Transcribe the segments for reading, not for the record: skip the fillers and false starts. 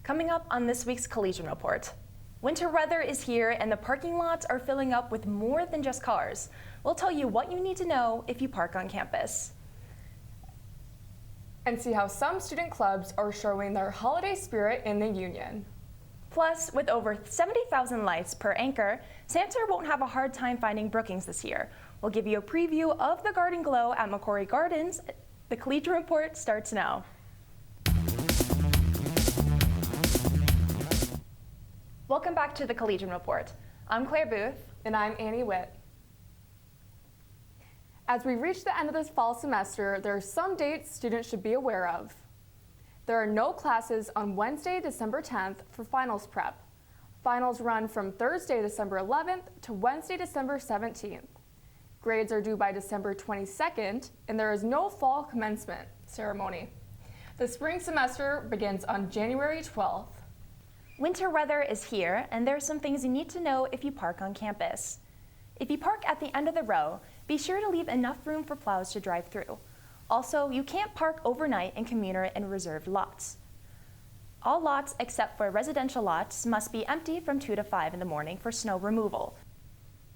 Coming up on this week's Collegian Report. Winter weather is here and the parking lots are filling up with more than just cars. We'll tell you what you need to know if you park on campus. And see how some student clubs are showing their holiday spirit in the Union. Plus, with over 70,000 lights per anchor, Santa won't have a hard time finding Brookings this year. We'll give you a preview of the garden glow at McCrory Gardens. The Collegian Report starts now. Welcome back to the Collegian Report. I'm Claire Booth. And I'm Annie Witt. As we reach the end of this fall semester, there are some dates students should be aware of. There are no classes on Wednesday, December 10th for finals prep. Finals run from Thursday, December 11th to Wednesday, December 17th. Grades are due by December 22nd, and there is no fall commencement ceremony. The spring semester begins on January 12th. Winter weather is here, and there are some things you need to know if you park on campus. If you park at the end of the row, be sure to leave enough room for plows to drive through. Also, you can't park overnight in commuter and reserved lots. All lots except for residential lots must be empty from 2 to 5 in the morning for snow removal.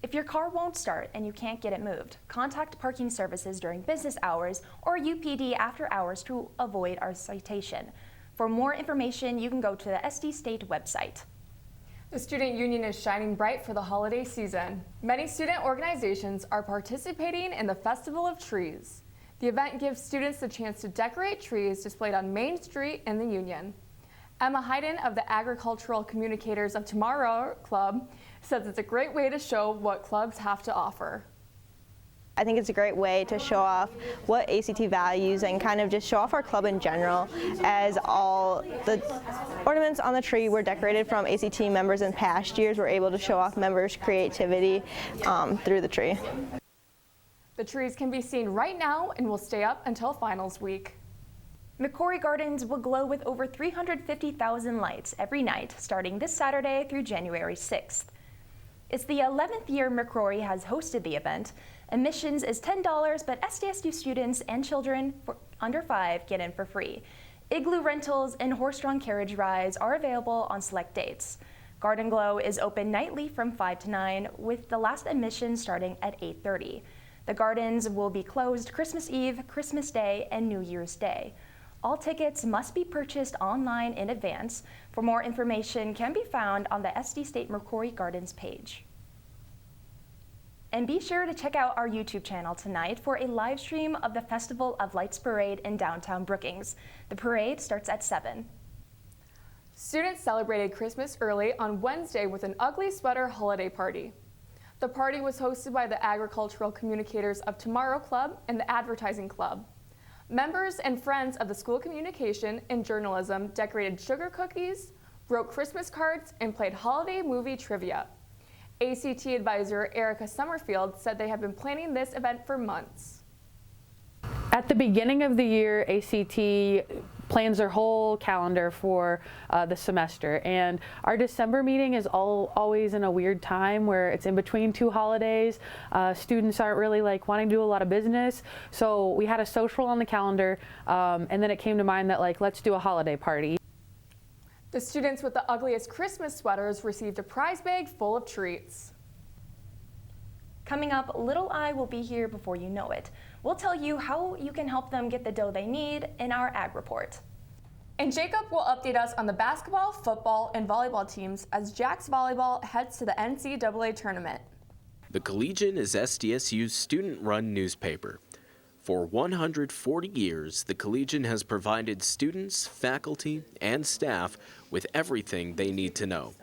If your car won't start and you can't get it moved, contact parking services during business hours or UPD after hours to avoid our citation. For more information, you can go to the SD State website. The Student Union is shining bright for the holiday season. Many student organizations are participating in the Festival of Trees. The event gives students the chance to decorate trees displayed on Main Street in the Union. Emma Hayden of the Agricultural Communicators of Tomorrow Club says it's a great way to show what clubs have to offer. I think it's a great way to show off what ACT values and kind of just show off our club in general, as all the ornaments on the tree were decorated from ACT members in past years. We're able to show off members' creativity through the tree. The trees can be seen right now and will stay up until finals week. McCrory Gardens will glow with over 350,000 lights every night starting this Saturday through January 6th. It's the 11th year McCrory has hosted the event. Admissions is $10, but SDSU students and children under 5 get in for free. Igloo rentals and horse-drawn carriage rides are available on select dates. Garden Glow is open nightly from 5 to 9, with the last admission starting at 8:30. The gardens will be closed Christmas Eve, Christmas Day, and New Year's Day. All tickets must be purchased online in advance. For more information can be found on the SD State McCrory Gardens page. And be sure to check out our YouTube channel tonight for a live stream of the Festival of Lights Parade in downtown Brookings. The parade starts at 7. Students celebrated Christmas early on Wednesday with an ugly sweater holiday party. The party was hosted by the Agricultural Communicators of Tomorrow Club and the Advertising Club. Members and friends of the School Communication and Journalism decorated sugar cookies, wrote Christmas cards, and played holiday movie trivia. ACT advisor Erica Summerfield said they have been planning this event for months. At the beginning of the year, ACT plans their whole calendar for the semester, and our December meeting is always in a weird time where it's in between 2 holidays. Students aren't really wanting to do a lot of business, so we had a social on the calendar, and then it came to mind that let's do a holiday party. The students with the ugliest Christmas sweaters received a prize bag full of treats. Coming up, Little Eye will be here before you know it. We'll tell you how you can help them get the dough they need in our Ag Report. And Jacob will update us on the basketball, football, and volleyball teams as Jacks Volleyball heads to the NCAA tournament. The Collegian is SDSU's student-run newspaper. For 140 years, the Collegian has provided students, faculty, and staff with everything they need to know.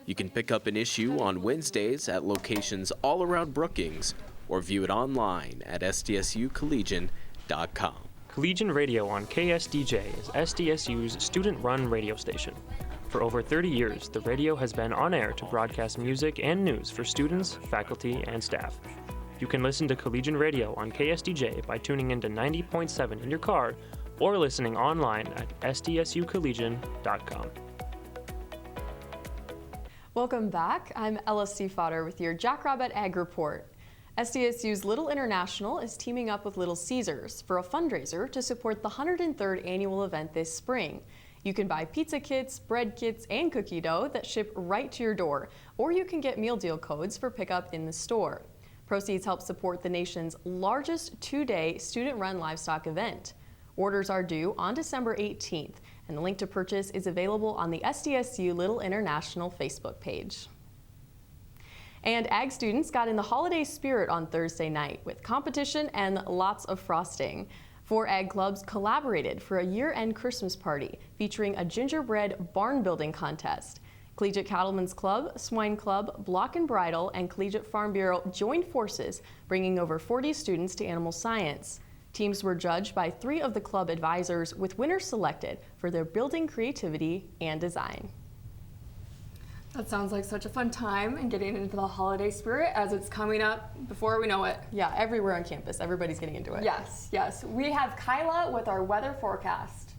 You can pick up an issue on Wednesdays at locations all around Brookings or view it online at sdsucollegian.com. Collegian Radio on KSDJ is SDSU's student-run radio station. For over 30 years, the radio has been on air to broadcast music and news for students, faculty, and staff. You can listen to Collegian Radio on KSDJ by tuning into 90.7 in your car or listening online at sdsucollegian.com. Welcome back. I'm Ella Seafotter with your Jackrabbit Ag Report. SDSU's Little International is teaming up with Little Caesars for a fundraiser to support the 103rd annual event this spring. You can buy pizza kits, bread kits, and cookie dough that ship right to your door, or you can get meal deal codes for pickup in the store. Proceeds help support the nation's largest two-day student-run livestock event. Orders are due on December 18th, and the link to purchase is available on the SDSU Little International Facebook page. And ag students got in the holiday spirit on Thursday night with competition and lots of frosting. 4 ag clubs collaborated for a year-end Christmas party featuring a gingerbread barn building contest. Collegiate Cattlemen's Club, Swine Club, Block and Bridle, and Collegiate Farm Bureau joined forces, bringing over 40 students to animal science. Teams were judged by 3 of the club advisors, with winners selected for their building creativity and design. That sounds like such a fun time and getting into the holiday spirit as it's coming up before we know it. Yeah, everywhere on campus, everybody's getting into it. Yes, yes. We have Kyla with our weather forecast.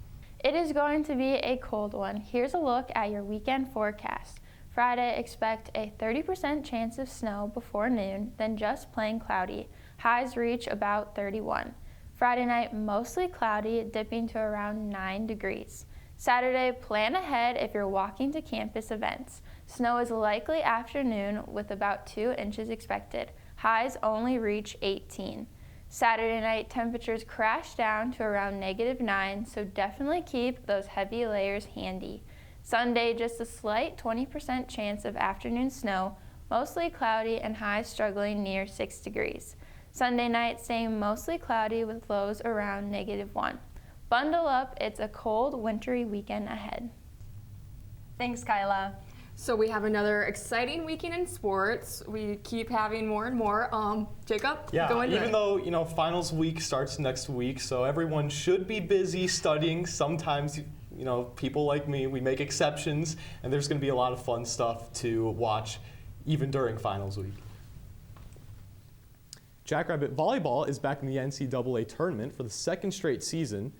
It is going to be a cold one. Here's a look at your weekend forecast. Friday, expect a 30% chance of snow before noon, then just plain cloudy. Highs reach about 31. Friday night, mostly cloudy, dipping to around 9 degrees. Saturday, plan ahead if you're walking to campus events. Snow is likely afternoon with about 2 inches expected. Highs only reach 18. Saturday night, temperatures crash down to around -9, so definitely keep those heavy layers handy. Sunday, just a slight 20% chance of afternoon snow, mostly cloudy and highs struggling near 6 degrees. Sunday night, staying mostly cloudy with lows around -1. Bundle up, it's a cold, wintry weekend ahead. Thanks, Kyla. So we have another exciting weekend in sports. We keep having more and more. Jacob, yeah, go into even it. though finals week starts next week, so everyone should be busy studying. Sometimes people like me, we make exceptions, and there's going to be a lot of fun stuff to watch even during finals week. Jackrabbit volleyball is back in the NCAA tournament for the 2nd straight season.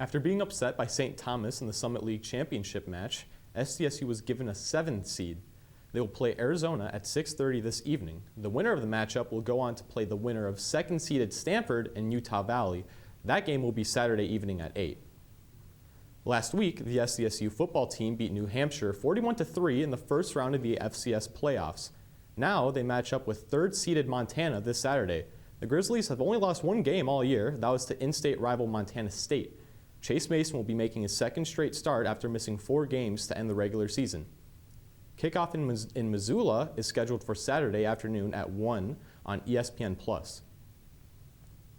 After being upset by St. Thomas in the Summit League championship match, SDSU was given a 7th seed. They will play Arizona at 6:30 this evening. The winner of the matchup will go on to play the winner of 2nd-seeded Stanford and Utah Valley. That game will be Saturday evening at 8. Last week, the SDSU football team beat New Hampshire 41-3 in the first round of the FCS playoffs. Now they match up with 3rd-seeded Montana this Saturday. The Grizzlies have only lost 1 game all year. That was to in-state rival Montana State. Chase Mason will be making his 2nd straight start after missing 4 games to end the regular season. Kickoff in Missoula is scheduled for Saturday afternoon at 1 on ESPN+.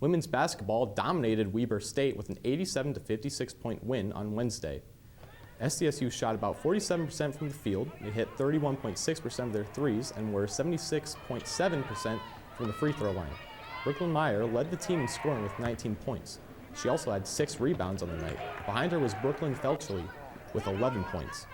Women's basketball dominated Weber State with an 87-56 point win on Wednesday. SDSU shot about 47% from the field. They hit 31.6% of their threes and were 76.7% from the free throw line. Brooklyn Meyer led the team in scoring with 19 points. She also had 6 rebounds on the night. Behind her was Brooklyn Felchley with 11 points.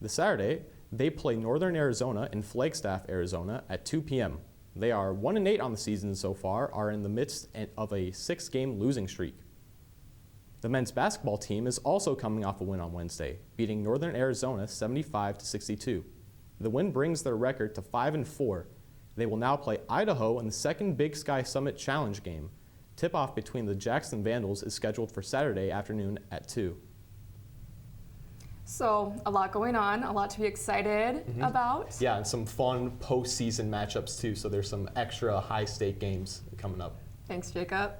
This Saturday, they play Northern Arizona in Flagstaff, Arizona at 2 p.m. They are 1-8 on the season so far, are in the midst of a 6-game losing streak. The men's basketball team is also coming off a win on Wednesday, beating Northern Arizona 75-62. The win brings their record to 5-4. They will now play Idaho in the 2nd Big Sky Summit Challenge game. Tip-off between the Jackson Vandals is scheduled for Saturday afternoon at 2. So a lot going on, a lot to be excited about. Yeah, and some fun postseason matchups too, so there's some extra high-stake games coming up. Thanks, Jacob.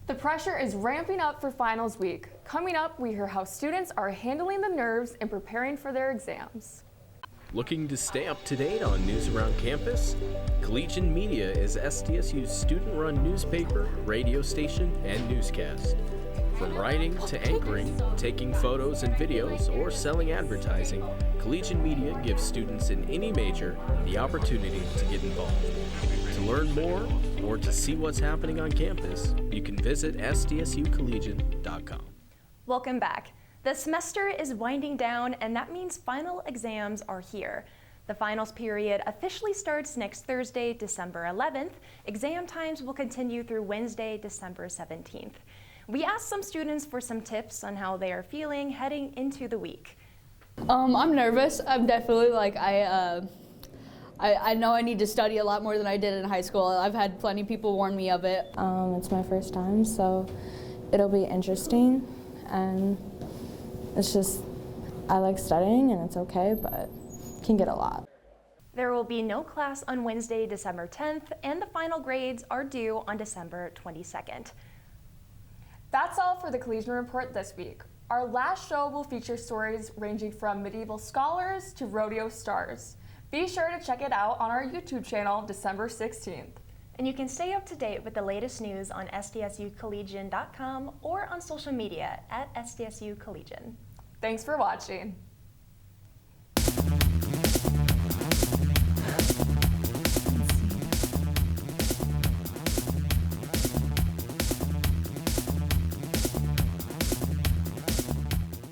The pressure is ramping up for finals week. Coming up, we hear how students are handling the nerves and preparing for their exams. Looking to stay up to date on news around campus? Collegian Media is SDSU's student-run newspaper, radio station, and newscast. From writing to anchoring, taking photos and videos, or selling advertising, Collegian Media gives students in any major the opportunity to get involved. To learn more or to see what's happening on campus, you can visit sdsucollegian.com. Welcome back. The semester is winding down, and that means final exams are here. The finals period officially starts next Thursday, December 11th. Exam times will continue through Wednesday, December 17th. We asked some students for some tips on how they are feeling heading into the week. I'm nervous. I'm definitely I know I need to study a lot more than I did in high school. I've had plenty of people warn me of it. It's my first time, so it'll be interesting, and It's just, I like studying and it's okay, but it can get a lot. There will be no class on Wednesday, December 10th, and the final grades are due on December 22nd. That's all for the Collegian Report this week. Our last show will feature stories ranging from medieval scholars to rodeo stars. Be sure to check it out on our YouTube channel December 16th. And you can stay up to date with the latest news on sdsucollegian.com or on social media at SDSU Collegian. Thanks for watching.